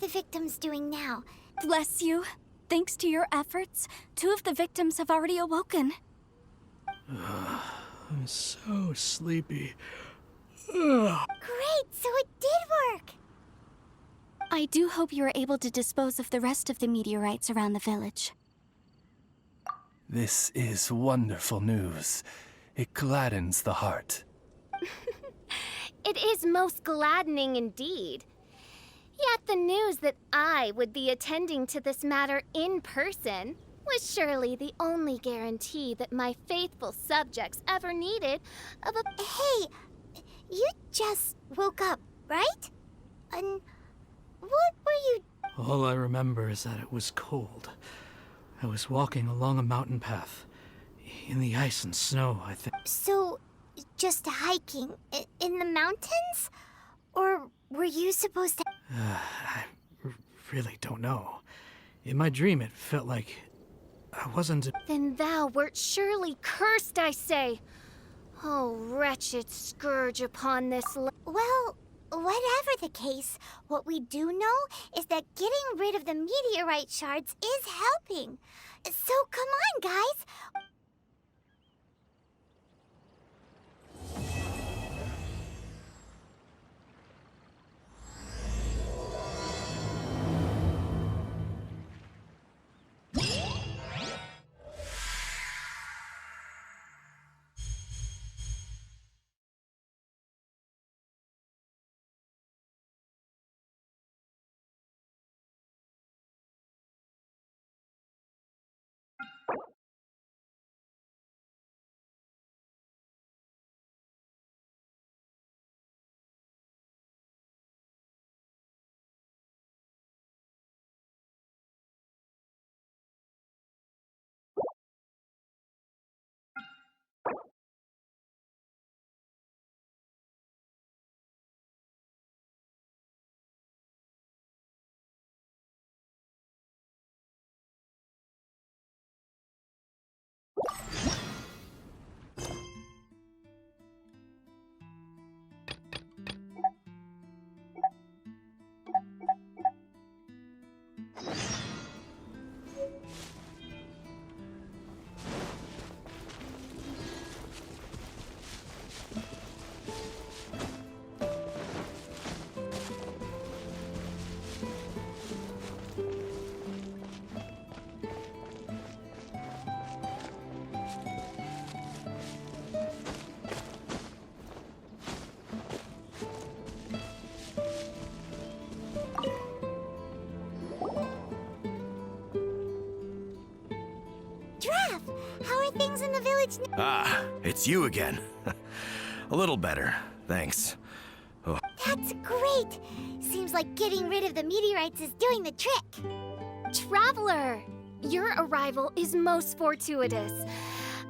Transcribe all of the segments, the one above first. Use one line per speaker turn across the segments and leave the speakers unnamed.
the victims doing now?
Bless you. Thanks to your efforts, 2 of the victims have already awoken.
I'm so sleepy.
Great, so it did work!
I do hope you are able to dispose of the rest of the meteorites around the village.
This is wonderful news. It gladdens the heart.
It is most gladdening indeed. Yet the news that I would be attending to this matter in person was surely the only guarantee that my faithful subjects ever needed of a—
Hey, you just woke up, right? And what were you—
All I remember is that it was cold. I was walking along a mountain path. In the ice and snow, I think.
So, just hiking in the mountains? Or were you supposed to—
I really don't know. In my dream, it felt like I wasn't—
Then thou wert surely cursed, I say. Oh, wretched scourge upon this
Well, whatever the case, what we do know is that getting rid of the meteorite shards is helping. So come on, guys. How are things in the village now?
Ah, it's you again. A little better, thanks. Oh.
That's great! Seems like getting rid of the meteorites is doing the trick.
Traveler! Your arrival is most fortuitous.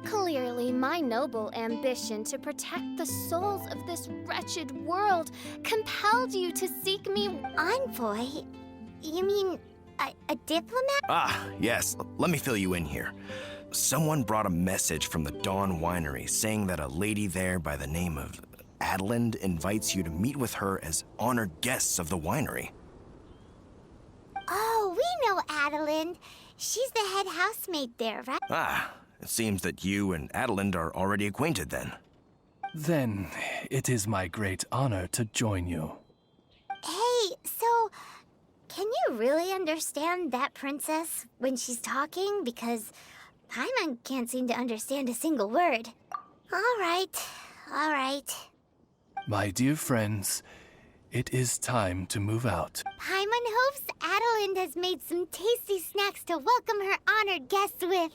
Clearly, my noble ambition to protect the souls of this wretched world compelled you to seek me.
Envoy? You mean a diplomat?
Ah, yes. Let me fill you in here. Someone brought a message from the Dawn Winery saying that a lady there by the name of Adeline invites you to meet with her as honored guests of the winery.
Oh, we know Adeline. She's the head housemaid there, right?
Ah, it seems that you and Adeline are already acquainted then.
Then it is my great honor to join you.
Hey, so can you really understand that princess when she's talking? Because Paimon can't seem to understand a single word. All right.
My dear friends, it is time to move out.
Paimon hopes Adeline has made some tasty snacks to welcome her honored guests with.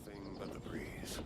Nothing but the breeze.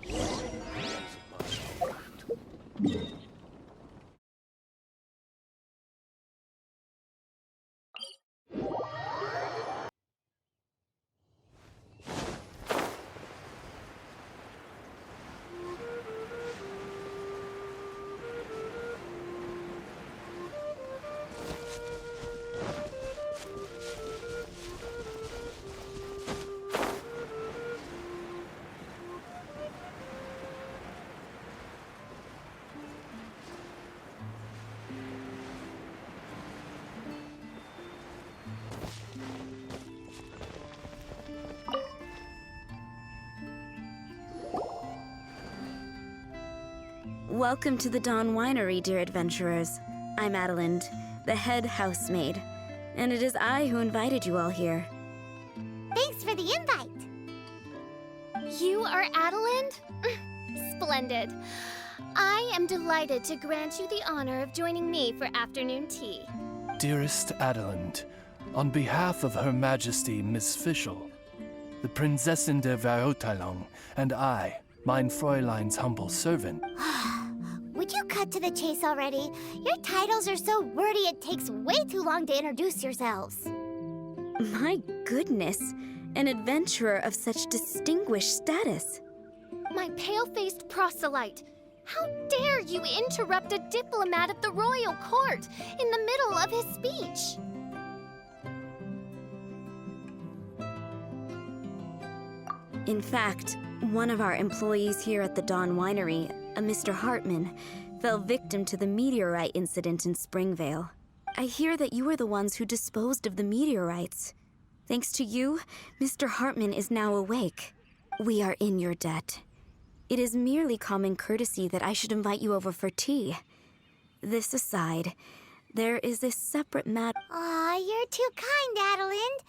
Welcome to the Dawn Winery, dear adventurers. I'm Adelind, the head housemaid, and it is I who invited you all here.
Thanks for the invite.
You are Adelind? Splendid. I am delighted to grant you the honor of joining me for afternoon tea.
Dearest Adelind, on behalf of Her Majesty Miss Fischl, the Prinzessin der Verurteilung, and I, mein Fräulein's humble servant.
Would you cut to the chase already? Your titles are so wordy it takes way too long to introduce yourselves.
My goodness, an adventurer of such distinguished status.
My pale-faced proselyte. How dare you interrupt a diplomat of the royal court in the middle of his speech?
In fact, one of our employees here at the Dawn Winery, a Mr. Hartman, fell victim to the meteorite incident in Springvale. I hear that you were the ones who disposed of the meteorites. Thanks to you, Mr. Hartman is now awake. We are in your debt. It is merely common courtesy that I should invite you over for tea. This aside, there is a separate matter.
Aw, you're too kind, Adelind.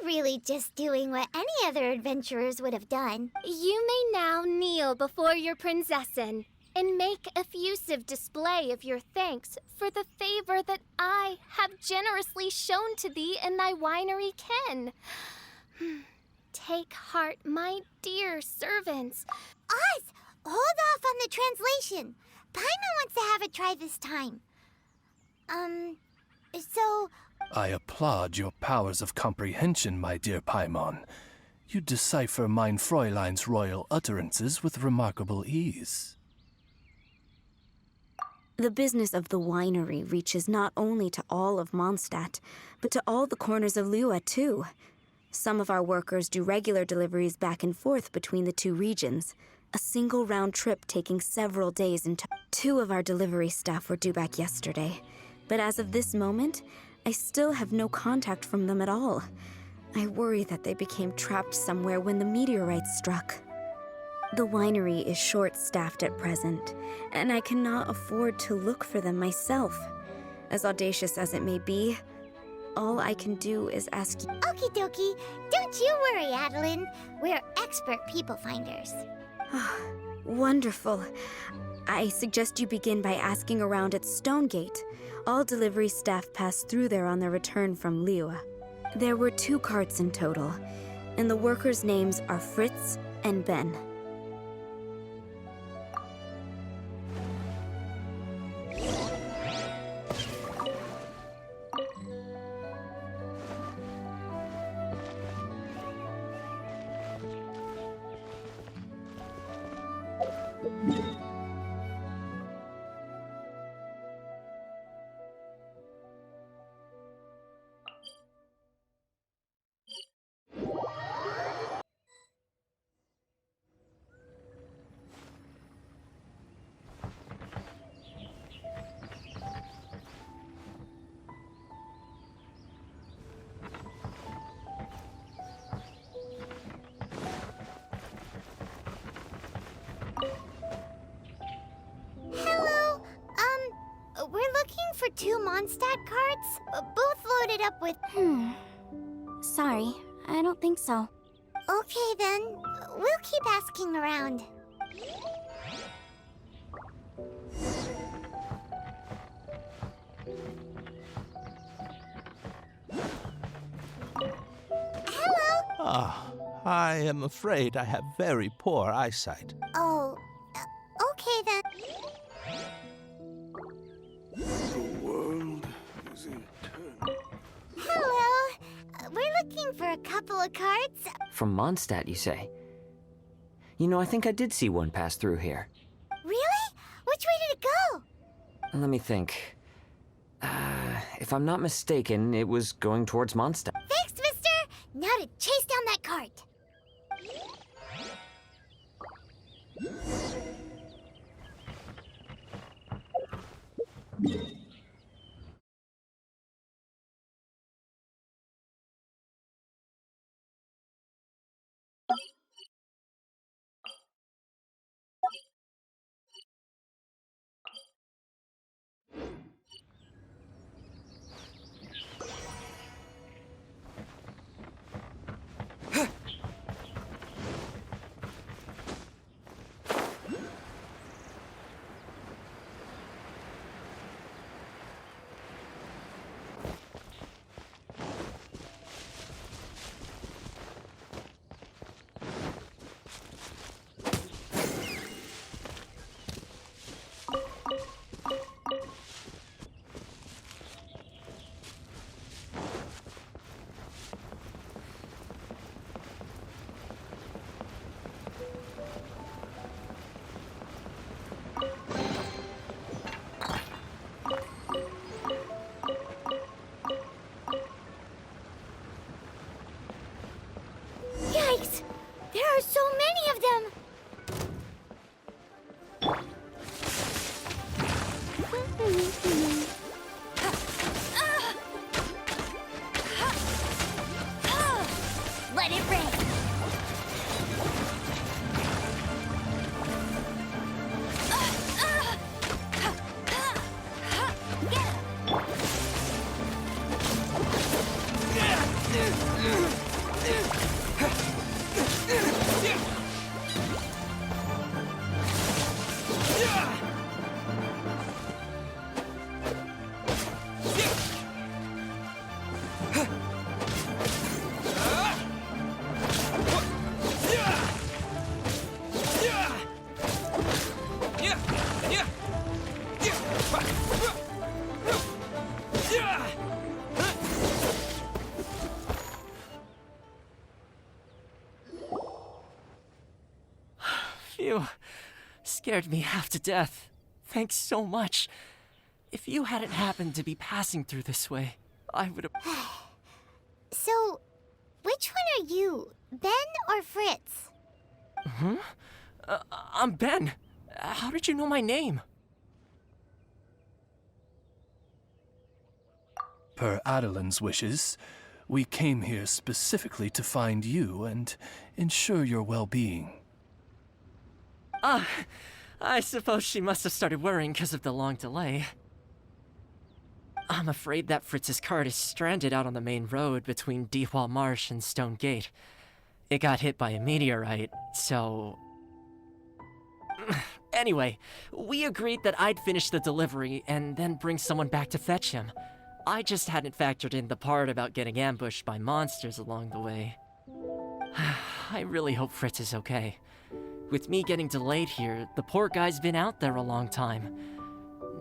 We're really just doing what any other adventurers would have done.
You may now kneel before your Prinzessin and make effusive display of your thanks for the favor that I have generously shown to thee in thy winery ken. Take heart, my dear servants.
Oz, hold off on the translation. Paimon wants to have a try this time. So...
I applaud your powers of comprehension, my dear Paimon. You decipher mein Fräulein's royal utterances with remarkable ease.
The business of the winery reaches not only to all of Mondstadt, but to all the corners of Lua, too. Some of our workers do regular deliveries back and forth between the two regions, a single round trip taking several days in total. 2 of our delivery staff were due back yesterday, but as of this moment, I still have no contact from them at all. I worry that they became trapped somewhere when the meteorite struck. The winery is short-staffed at present, and I cannot afford to look for them myself. As audacious as it may be, all I can do is ask you...
Okie dokie, don't you worry, Adelind. We're expert people finders.
Wonderful. I suggest you begin by asking around at Stonegate. All delivery staff pass through there on their return from Lua. There were 2 carts in total, and the workers' names are Fritz and Ben.
Hello, we're looking for 2 Mondstadt carts, both loaded up with...
Sorry, I don't think so.
Okay then, we'll keep asking around. Hello?
Ah, I am afraid I have very poor eyesight.
Oh, okay then.
The world is in turn.
Hello, we're looking for a couple of carts.
From Mondstadt, you say? You know, I think I did see one pass through here.
Really? Which way did it go?
Let me think. If I'm not mistaken, it was going towards Mondstadt.
Thanks, mister! Now to chase down that cart.
Phew. Scared me half to death. Thanks so much. If you hadn't happened to be passing through this way, I would have...
So, which one are you, Ben or Fritz?
I'm Ben. How did you know my name?
Per Adelin's wishes, we came here specifically to find you and ensure your well-being.
I suppose she must have started worrying because of the long delay. I'm afraid that Fritz's cart is stranded out on the main road between Dihua Marsh and Stone Gate. It got hit by a meteorite, so... Anyway, we agreed that I'd finish the delivery and then bring someone back to fetch him. I just hadn't factored in the part about getting ambushed by monsters along the way. I really hope Fritz is okay. With me getting delayed here, the poor guy's been out there a long time.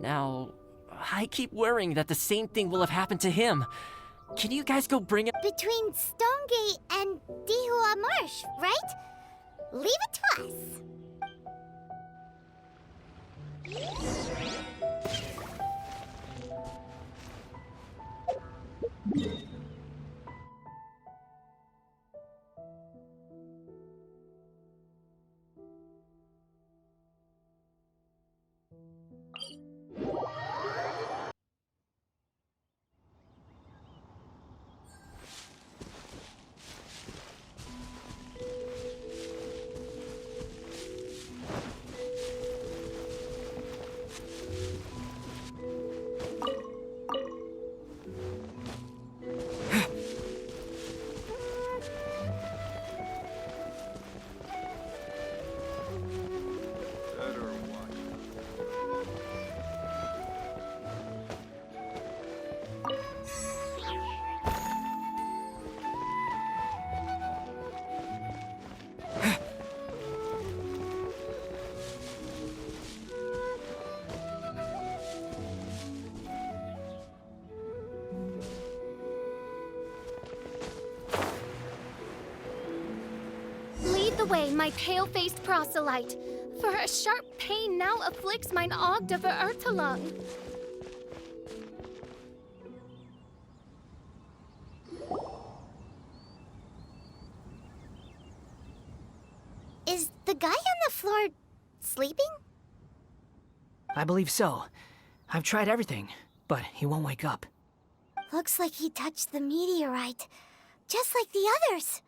Now, I keep worrying that the same thing will have happened to him. Can you guys go bring him?
Between Stonegate and Dihua Marsh, right? Leave it to us.
The way, my pale-faced proselyte, for a sharp pain now afflicts mine Ogde verurtelung.
Is the guy on the floor sleeping?
I believe so. I've tried everything, but he won't wake up.
Looks like he touched the meteorite, just like the others.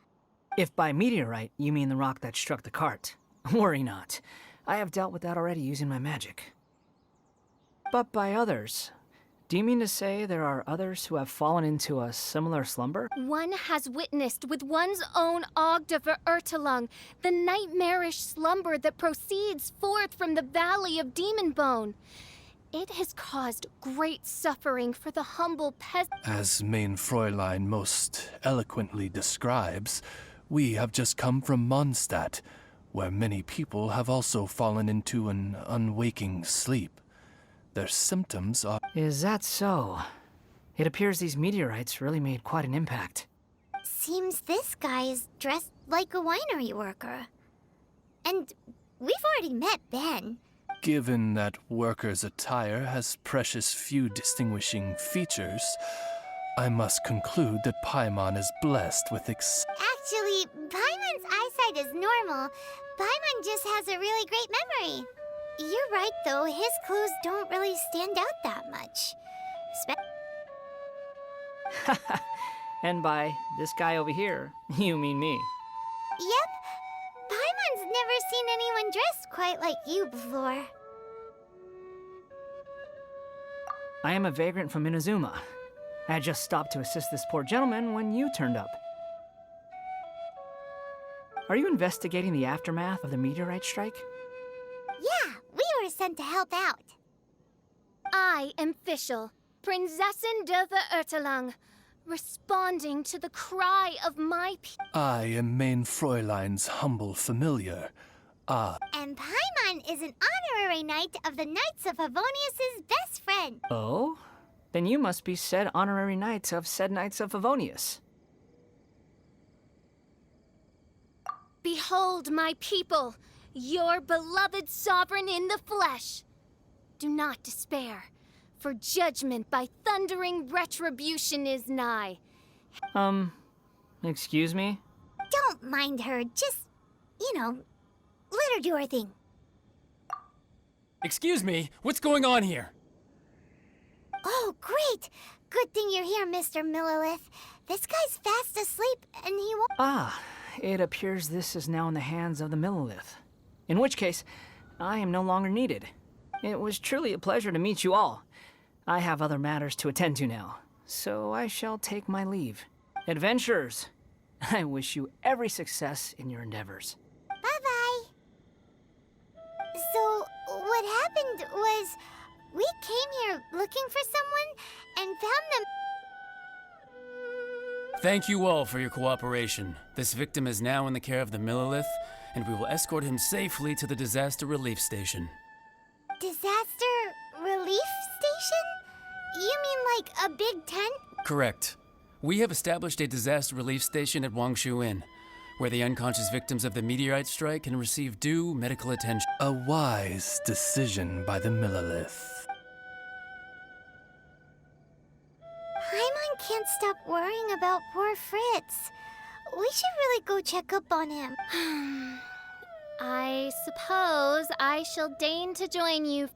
If by meteorite you mean the rock that struck the cart, worry not. I have dealt with that already using my magic. But by others, do you mean to say there are others who have fallen into a similar slumber?
One has witnessed with one's own Ogde verurtelung the nightmarish slumber that proceeds forth from the Valley of Demon Bone. It has caused great suffering for the humble peasant.
As Mein Fräulein most eloquently describes, we have just come from Mondstadt, where many people have also fallen into an unwaking sleep. Their symptoms are...
Is that so? It appears these meteorites really made quite an impact.
Seems this guy is dressed like a winery worker. And we've already met Ben.
Given that worker's attire has precious few distinguishing features, I must conclude that Paimon is blessed with
Actually, Paimon's eyesight is normal. Paimon just has a really great memory. You're right, though. His clothes don't really stand out that much.
And by this guy over here, you mean me.
Yep. Paimon's never seen anyone dressed quite like you before.
I am a vagrant from Inazuma. I had just stopped to assist this poor gentleman when you turned up. Are you investigating the aftermath of the meteorite strike?
Yeah, we were sent to help out.
I am Fischl, Prinzessin der Verurteilung, responding to the cry of my people.
I am Main Fräulein's humble familiar.
And Paimon is an honorary knight of the Knights of Favonius' best friend.
Oh? Then you must be said honorary knight of said Knights of Favonius.
Behold my people, your beloved sovereign in the flesh. Do not despair, for judgment by thundering retribution is nigh.
Excuse me?
Don't mind her, just, let her do her thing.
Excuse me, what's going on here?
Oh, great! Good thing you're here, Mr. Millilith. This guy's fast asleep, and he won't—
Ah, it appears this is now in the hands of the Millilith. In which case, I am no longer needed. It was truly a pleasure to meet you all. I have other matters to attend to now, so I shall take my leave. Adventurers, I wish you every success in your endeavors.
Bye-bye. So, what happened was, we came here looking for someone and found them.
Thank you all for your cooperation. This victim is now in the care of the Millilith, and we will escort him safely to the disaster relief station.
Disaster relief station? You mean like a big tent?
Correct. We have established a disaster relief station at Wangshu Inn, where the unconscious victims of the meteorite strike can receive due medical attention.
A wise decision by the Millilith.
Paimon can't stop worrying about poor Fritz. We should really go check up on him.
I suppose I shall deign to join you.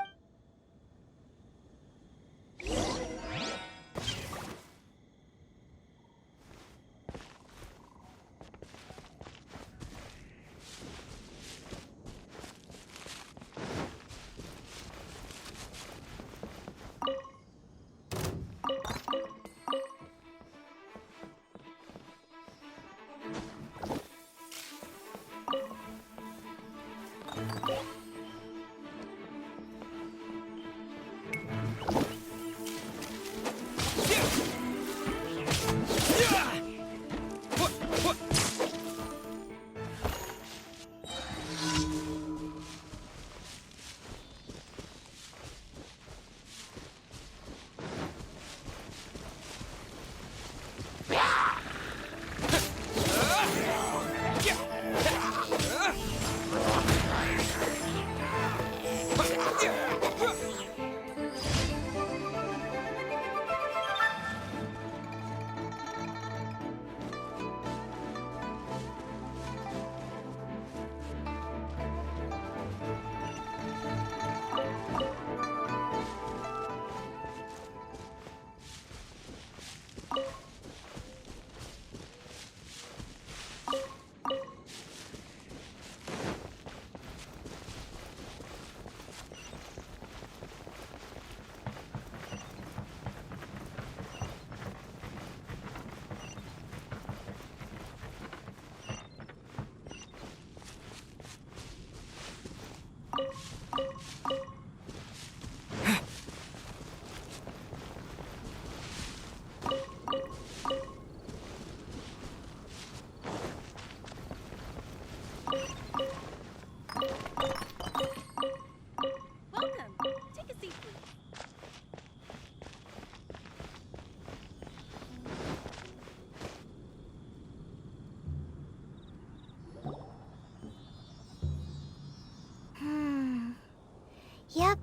Yep,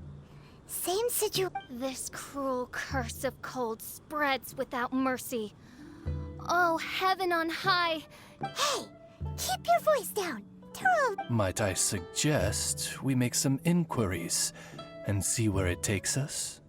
same situation.
This cruel curse of cold spreads without mercy. Oh, heaven on high.
Hey, keep your voice down. Turo.
Might I suggest we make some inquiries and see where it takes us?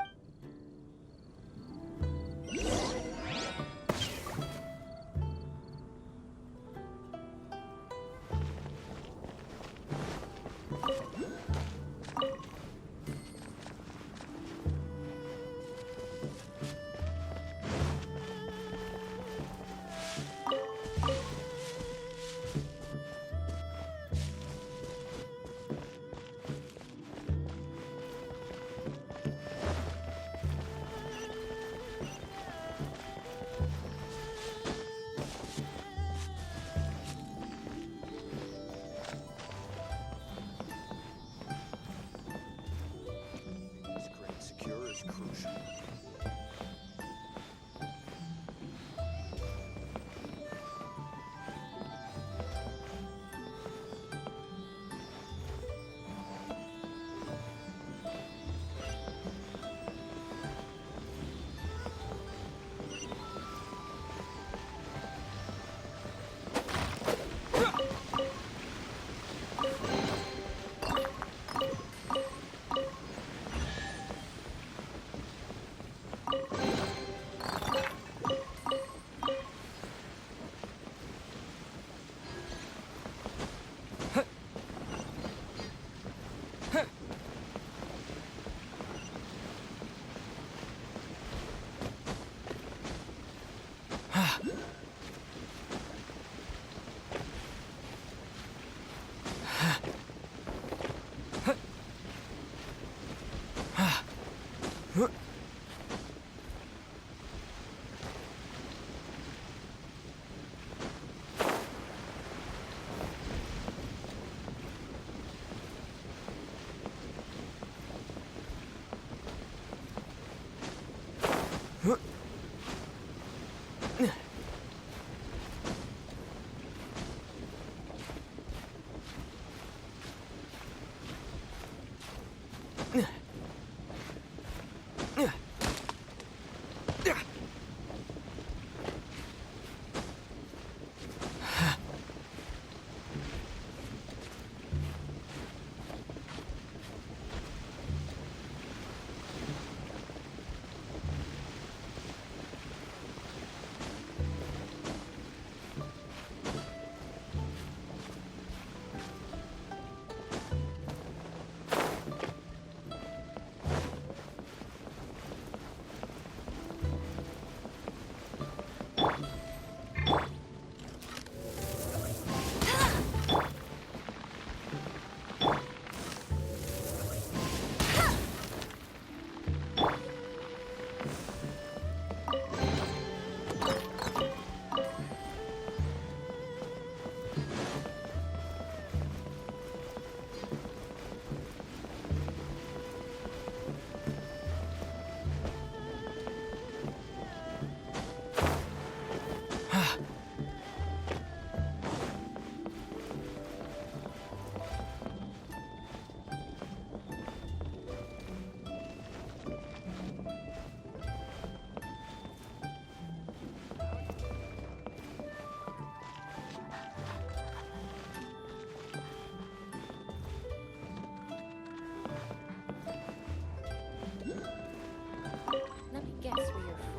Let me guess where you're from.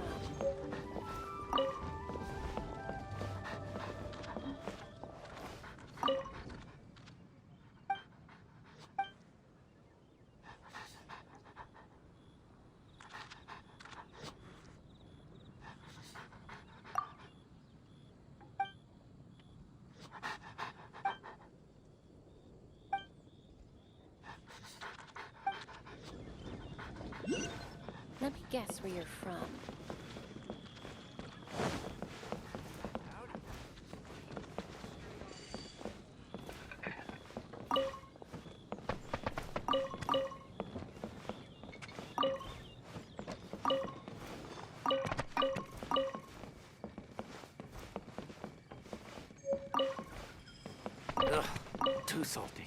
Let me guess where you're from.
Ugh, too salty.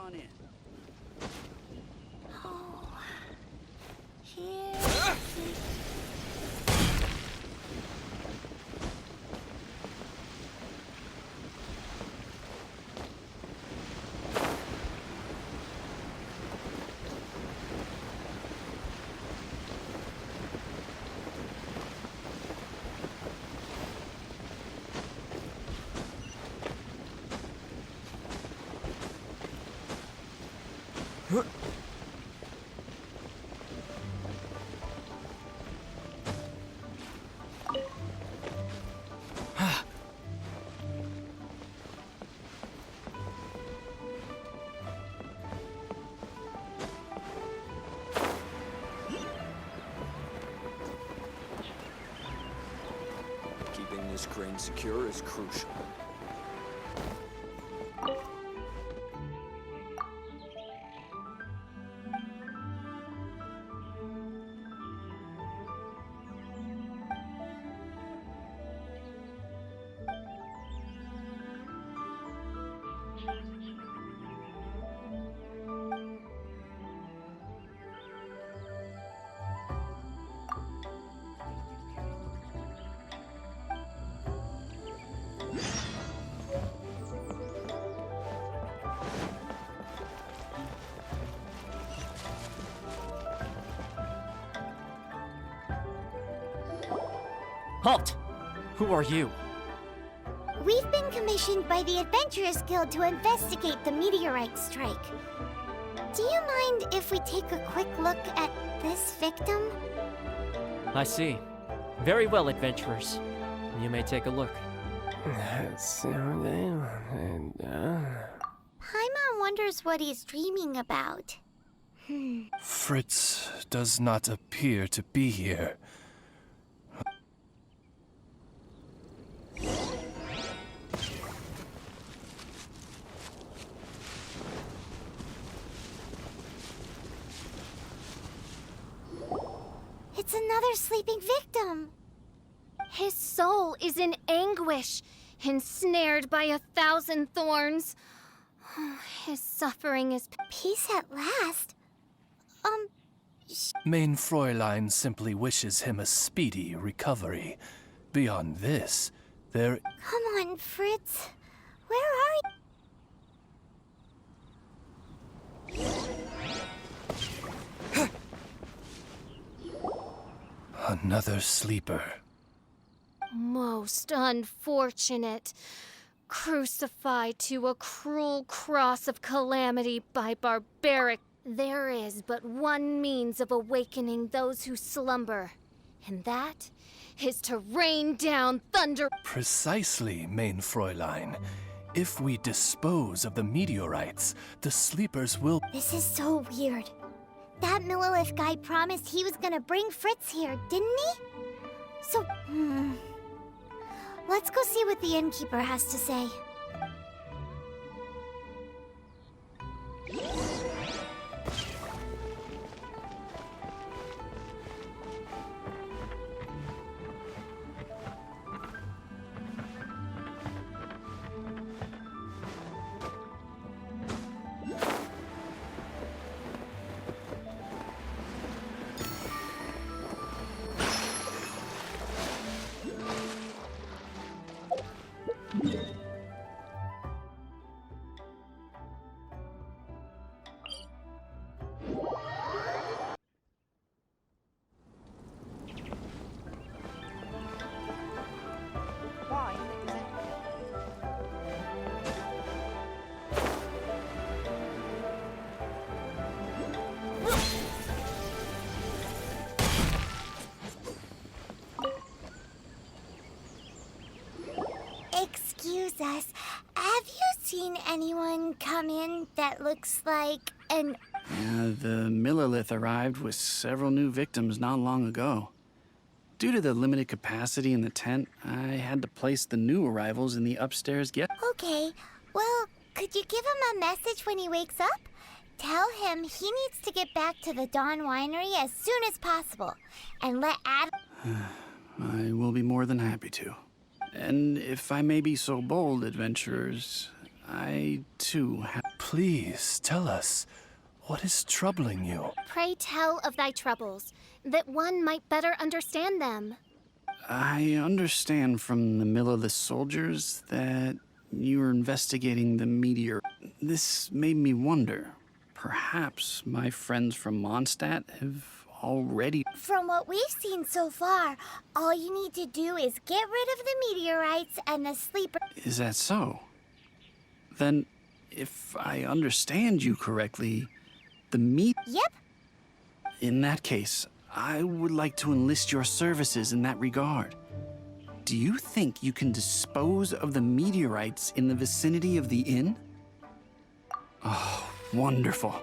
on in.
Oh, here.
Keeping this crane secure is crucial.
Halt! Who are you?
We've been commissioned by the Adventurers Guild to investigate the meteorite strike. Do you mind if we take a quick look at this victim?
I see. Very well, adventurers. You may take a look.
Paimon wonders what he's dreaming about.
Fritz does not appear to be here.
It's another sleeping victim.
His soul is in anguish, ensnared by 1,000 thorns. His suffering is
peace at last.
Main Fräulein simply wishes him a speedy recovery. Beyond this, there...
Come on, Fritz. Where are
Another sleeper.
most unfortunate. Crucified to a cruel cross of calamity by barbaric. There is but one means of awakening those who slumber, and that is to rain down thunder.
Precisely, Main Fräulein. If we dispose of the meteorites, the sleepers will...
This is so weird. That Millilith guy promised he was gonna bring Fritz here, didn't he? So, let's go see what the innkeeper has to say. Excuse us, have you seen anyone come in that looks like an...
The Millilith arrived with several new victims not long ago. Due to the limited capacity in the tent, I had to place the new arrivals in the upstairs guest.
Okay, well, could you give him a message when he wakes up? Tell him he needs to get back to the Dawn Winery as soon as possible, and let
I will be more than happy to. And if I may be so bold, adventurers, I, too, have...
Please tell us, what is troubling you?
Pray tell of thy troubles, that one might better understand them.
I understand from the millerless soldiers that you were investigating the meteor. This made me wonder. Perhaps my friends from Mondstadt have already...
From what we've seen so far, all you need to do is get rid of the meteorites and the sleeper...
Is that so? Then, if I understand you correctly, the
Yep.
In that case, I would like to enlist your services in that regard. Do you think you can dispose of the meteorites in the vicinity of the inn? Oh, wonderful.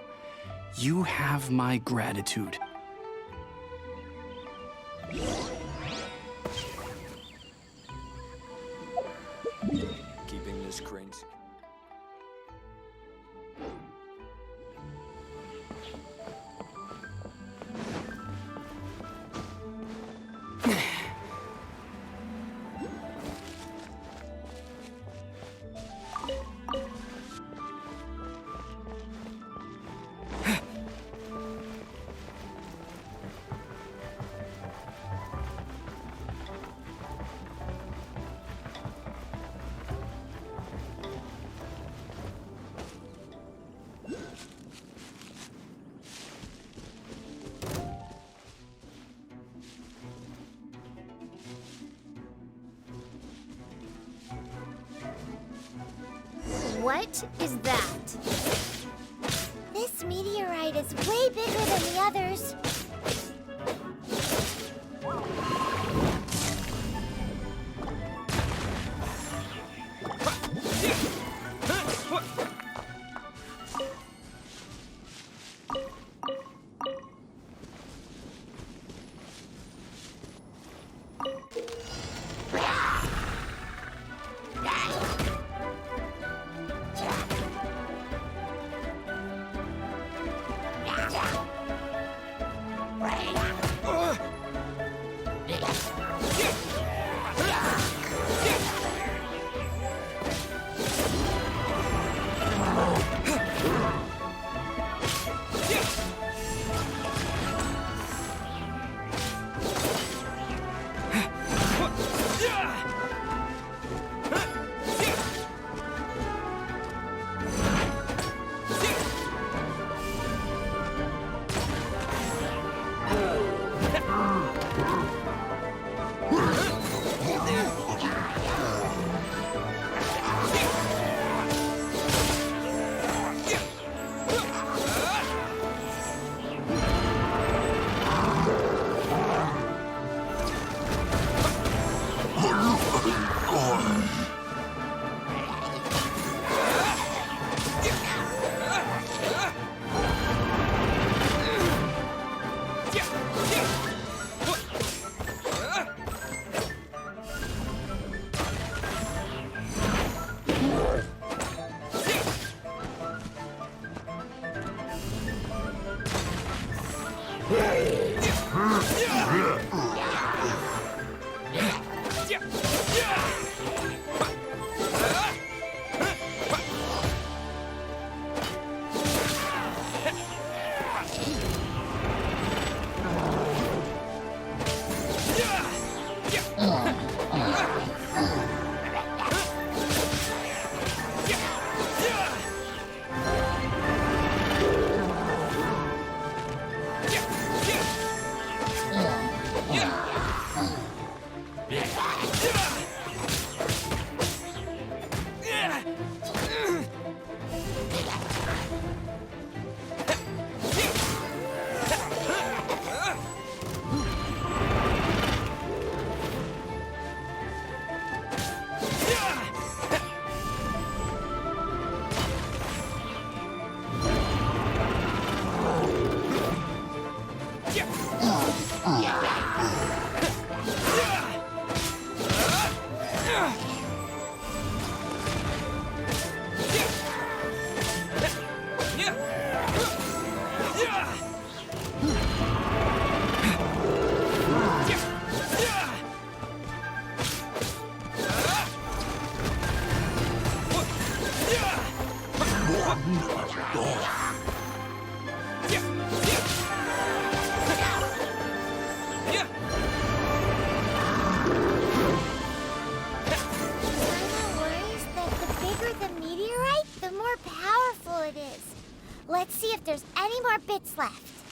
You have my gratitude.
Keeping this crane secure.
What is that?
This meteorite is way bigger than the others.
Yeah!
Let's see if there's any more bits left.